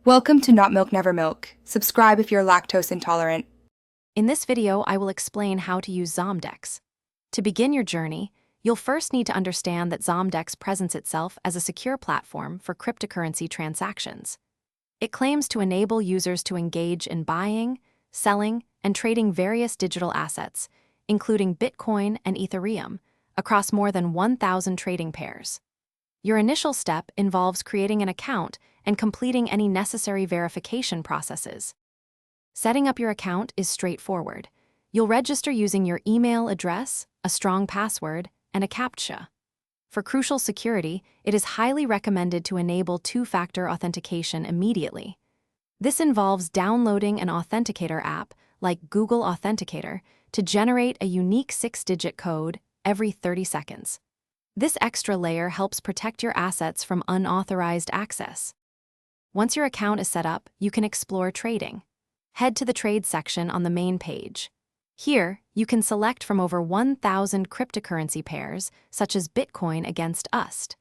Welcome to Not Milk Never Milk. Subscribe if you're lactose intolerant. In this video, I will explain how to use Zomdex. To begin your journey, you'll first need to understand that Zomdex presents itself as a secure platform for cryptocurrency transactions. It claims to enable users to engage in buying, selling, and trading various digital assets, including Bitcoin and Ethereum, across more than 1,000 trading pairs. Your initial step involves creating an account and completing any necessary verification processes. Setting up your account is straightforward. You'll register using your email address, a strong password, and a CAPTCHA. For crucial security, it is highly recommended to enable two-factor authentication immediately. This involves downloading an authenticator app, like Google Authenticator, to generate a unique 6-digit code every 30 seconds. This extra layer helps protect your assets from unauthorized access. Once your account is set up, you can explore trading. Head to the Trade section on the main page. Here, you can select from over 1,000 cryptocurrency pairs, such as Bitcoin against USD.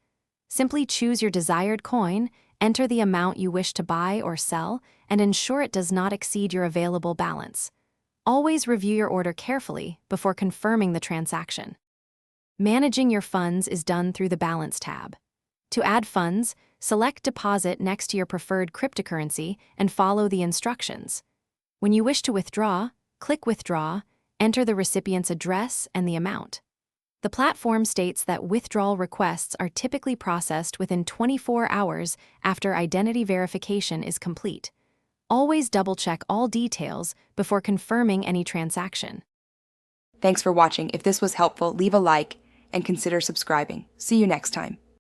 Simply choose your desired coin, enter the amount you wish to buy or sell, and ensure it does not exceed your available balance. Always review your order carefully before confirming the transaction. Managing your funds is done through the Balance tab. To add funds, select Deposit next to your preferred cryptocurrency and follow the instructions. When you wish to withdraw, click Withdraw, enter the recipient's address and the amount. The platform states that withdrawal requests are typically processed within 24 hours after identity verification is complete. Always double-check all details before confirming any transaction. Thanks for watching. If this was helpful, leave a like and consider subscribing. See you next time.